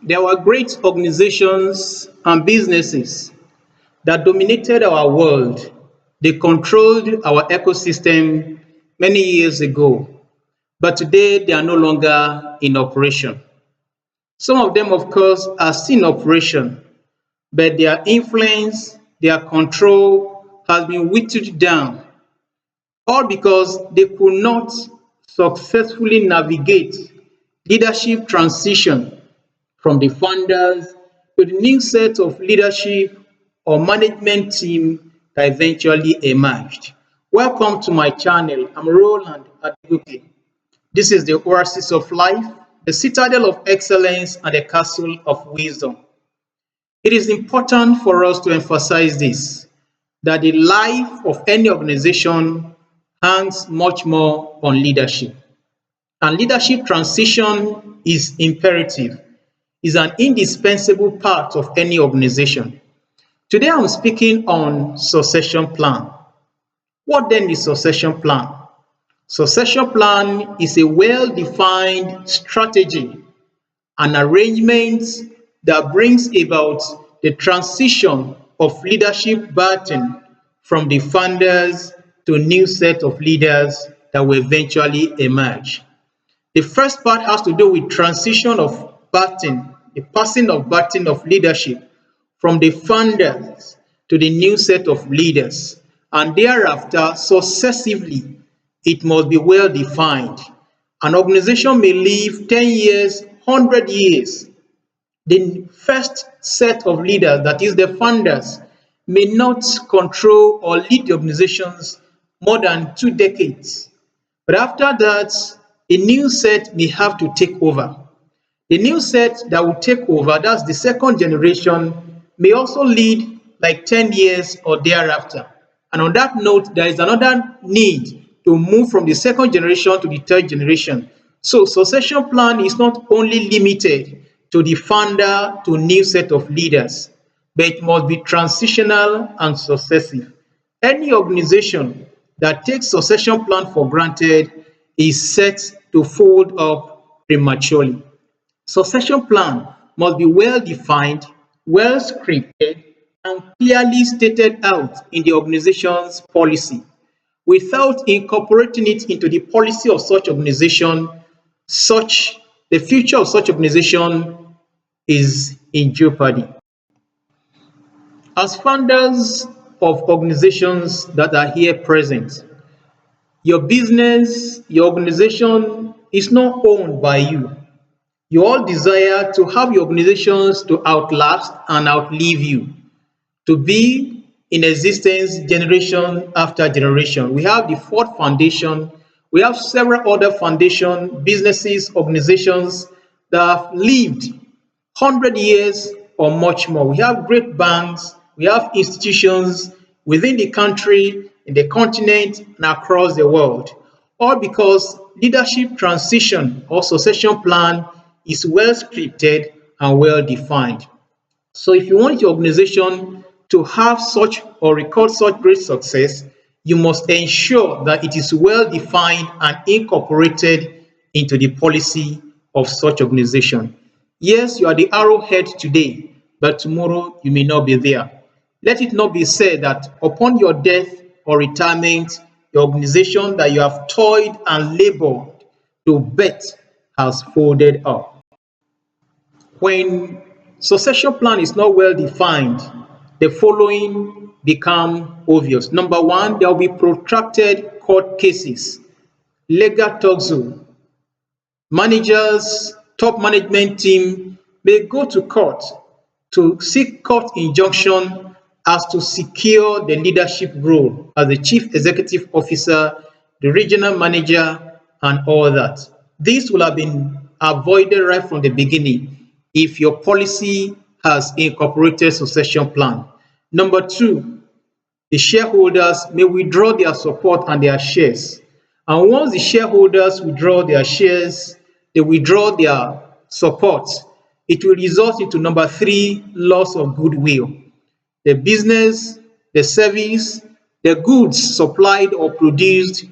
There were great organizations and businesses that dominated our world. They controlled our ecosystem many years ago, but today they are no longer in operation. Some of them, of course, are still in operation, but their influence, their control has been whittled down, all because they could not successfully navigate leadership transition from the founders to the new set of leadership or management team that eventually emerged. Welcome to my channel. I'm Roland Adegoke. This is the oasis of life, the citadel of excellence, and the castle of wisdom. It is important for us to emphasize this, that the life of any organization hangs much more on leadership. And leadership transition is imperative, is an indispensable part of any organization. Today I'm speaking on succession plan. What then is succession plan? Succession plan is a well-defined strategy and arrangement that brings about the transition of leadership baton from the founders to a new set of leaders that will eventually emerge. The first part has to do with transition of baton, the passing of baton of leadership from the founders to the new set of leaders. And thereafter, successively, it must be well defined. An organization may live 10 years, 100 years. The first set of leaders, that is the founders, may not control or lead the organizations more than 2 decades. But after that, a new set may have to take over. The new set that will take over, that's the second generation, may also lead like 10 years or thereafter. And on that note, there is another need to move from the second generation to the third generation. So succession plan is not only limited to the founder to new set of leaders, but it must be transitional and successive. Any organization that takes succession plan for granted is set to fold up prematurely. Succession plan must be well defined, well scripted, and clearly stated out in the organization's policy. Without incorporating it into the policy of such organization, such the future of such organization is in jeopardy. As founders of organizations that are here present, your business, your organization is not owned by you. You all desire to have your organizations to outlast and outlive you, to be in existence generation after generation. We have the Ford Foundation. We have several other foundation, businesses, organizations that have lived 100 years or much more. We have great banks. We have institutions within the country, in the continent, and across the world. All because leadership transition or succession plan is well scripted and well defined. So if you want your organization to have such or record such great success, you must ensure that it is well defined and incorporated into the policy of such organization. Yes, you are the arrowhead today, but tomorrow you may not be there. Let it not be said that upon your death or retirement, the organization that you have toiled and labored to bet has folded up. When succession plan is not well defined, the following become obvious. Number one, there will be protracted court cases, legal tussle. Managers, top management team may go to court to seek court injunction as to secure the leadership role as the chief executive officer, the regional manager, and all that. This will have been avoided right from the beginning if your policy has incorporated succession plan. Number two, the shareholders may withdraw their support and their shares. And once the shareholders withdraw their shares, they withdraw their support, it will result into number three, loss of goodwill. The business, the service, the goods supplied or produced,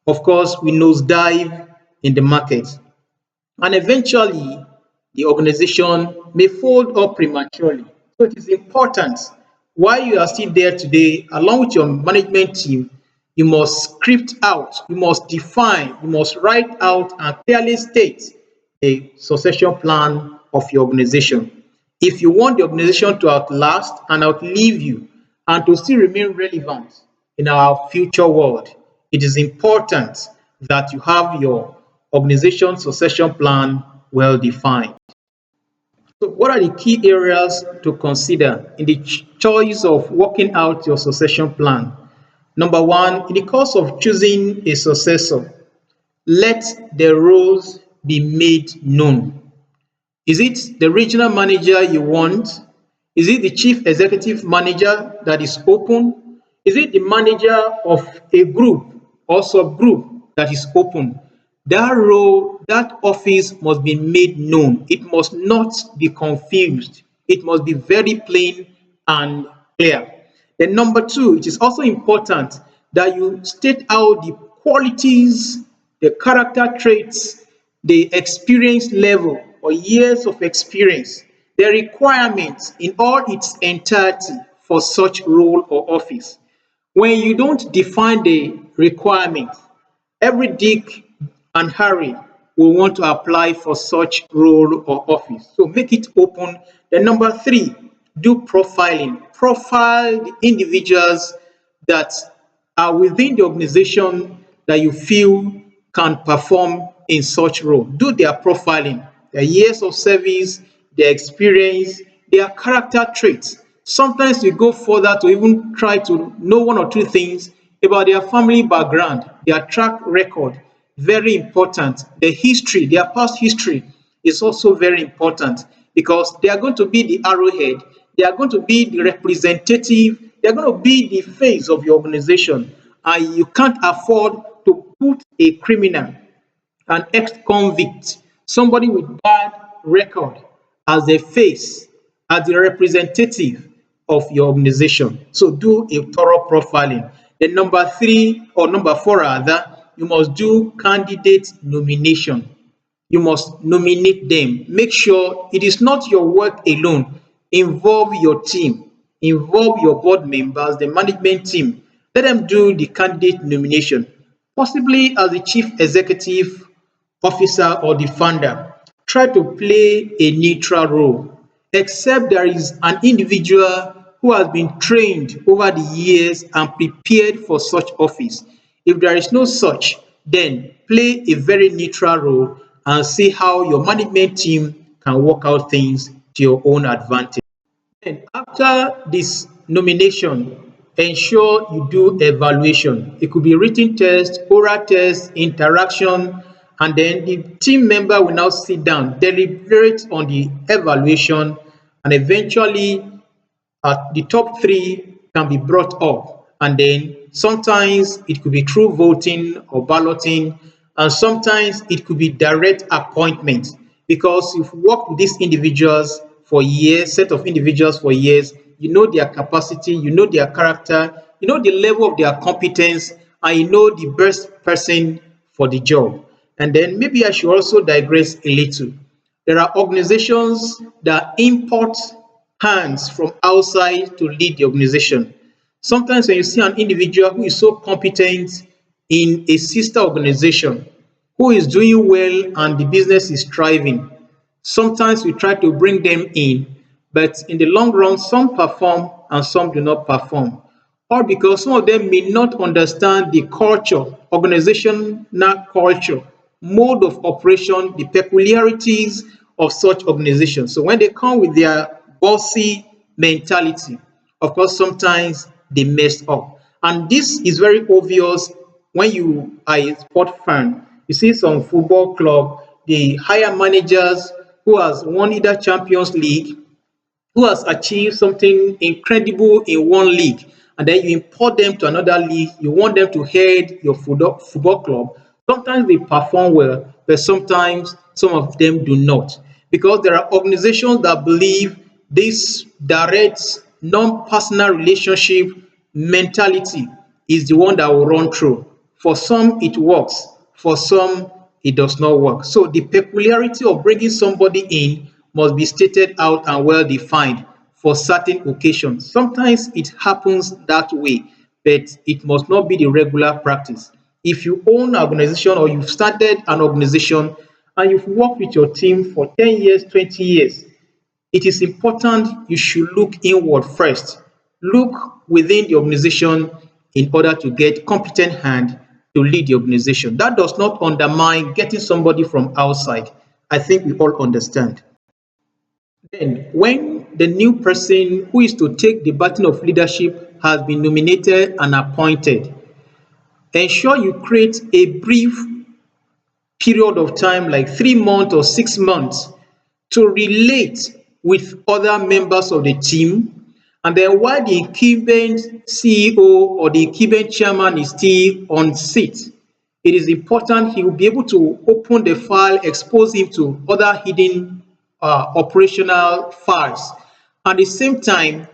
of course, will nosedive in the market. And eventually, the organization may fold up prematurely. So it is important while you are still there today, along with your management team, you must script out, you must define, you must write out and clearly state a succession plan of your organization. If you want the organization to outlast and outlive you and to still remain relevant in our future world, it is important that you have your organization succession plan well defined. So, what are the key areas to consider in the choice of working out your succession plan? Number one, in the course of choosing a successor, let the roles be made known. Is it the regional manager you want? Is it the chief executive manager that is open? Is it the manager of a group or subgroup that is open? That role, that office must be made known. It must not be confused. It must be very plain and clear. Then number two, it is also important that you state out the qualities, the character traits, the experience level or years of experience, the requirements in all its entirety for such role or office. When you don't define the requirements, every Dick and Harry will want to apply for such role or office. So make it open. Then number three, do profiling. Profile the individuals that are within the organization that you feel can perform in such role. Do their profiling, their years of service, their experience, their character traits. Sometimes you go further to even try to know one or two things about their family background, their track record, very important. The history, their past history is also very important because they are going to be the arrowhead, they are going to be the representative, they are going to be the face of your organization. And you can't afford to put a criminal, an ex-convict, somebody with bad record as a face, as the representative of your organization. So do a thorough profiling. Then number three, or number four rather, you must do candidate nomination. You must nominate them. Make sure it is not your work alone. Involve your team, involve your board members, the management team. Let them do the candidate nomination, possibly as the chief executive officer or the founder. Try to play a neutral role, except there is an individual who has been trained over the years and prepared for such office. If there is no such, then play a very neutral role and see how your management team can work out things to your own advantage. Then after this nomination, ensure you do evaluation. It could be written test, oral test, interaction, and then the team member will now sit down, deliberate on the evaluation, and eventually the top three can be brought up, and then sometimes it could be through voting or balloting, and sometimes it could be direct appointment because you've worked with these individuals for years, set of individuals for years. You know their capacity, you know their character, you know the level of their competence, and you know the best person for the job. And then maybe I should also digress a little. There are organizations that import hands from outside to lead the organization. Sometimes when you see an individual who is so competent in a sister organization, who is doing well and the business is thriving, sometimes we try to bring them in, but in the long run, some perform and some do not perform. Or because some of them may not understand the culture, organizational culture, mode of operation, the peculiarities of such organizations. So when they come with their bossy mentality, of course, sometimes they mess up. And this is very obvious when you are a sport fan. You see some football club, they hire managers who has won either Champions League, who has achieved something incredible in one league, and then you import them to another league, you want them to head your football club. Sometimes they perform well, but sometimes some of them do not. Because there are organizations that believe this direct, non-personal relationship mentality is the one that will run through. For some, it works. For some, it does not work. So the peculiarity of bringing somebody in must be stated out and well defined for certain occasions. Sometimes it happens that way, but it must not be the regular practice. If you own an organization or you've started an organization and you've worked with your team for 10 years, 20 years, it is important you should look inward first. Look within the organization in order to get competent hand to lead the organization. That does not undermine getting somebody from outside. I think we all understand. Then, when the new person who is to take the baton of leadership has been nominated and appointed, ensure you create a brief period of time, like 3 months or 6 months, to relate with other members of the team. And then while the incumbent CEO or the incumbent chairman is still on seat, it is important he will be able to open the file, expose him to other hidden operational files. At the same time,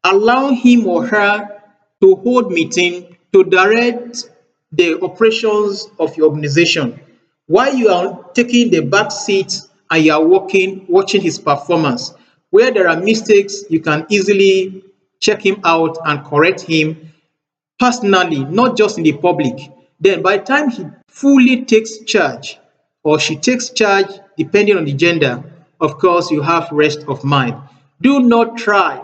allow him or her to hold meeting to direct the operations of your organization while you are taking the back seat and you are working, watching his performance. Where there are mistakes, you can easily check him out and correct him personally, not just in the public. Then by the time he fully takes charge or she takes charge, depending on the gender, of course, you have rest of mind. Do not try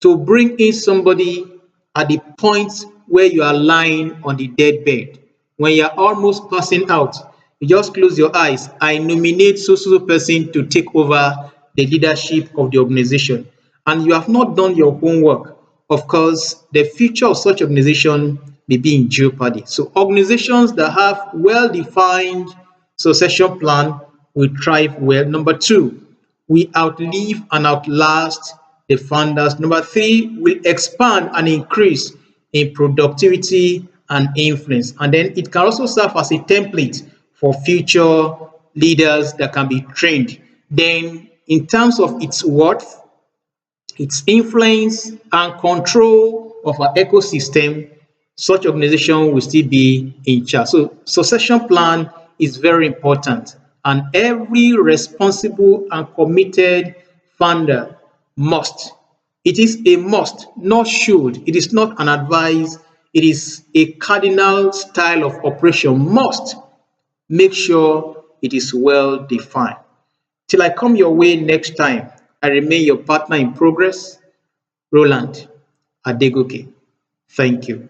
to bring in somebody at the point where you are lying on the deathbed. When you are almost passing out, you just close your eyes. I nominate so so person to take over the leadership of the organization. And you have not done your homework. Of course, the future of such organization may be in jeopardy. So organizations that have well-defined succession plan will thrive well. Number two, we outlive and outlast the founders. Number three, will expand and increase in productivity and influence. And then it can also serve as a template for future leaders that can be trained. Then, in terms of its worth, its influence and control of our ecosystem, such organization will still be in charge. So succession plan is very important, and every responsible and committed founder must. It is a must, not should. It is not an advice. It is a cardinal style of operation. Must make sure it is well defined. Till I come your way next time, I remain your partner in progress, Roland Adegoke. Thank you.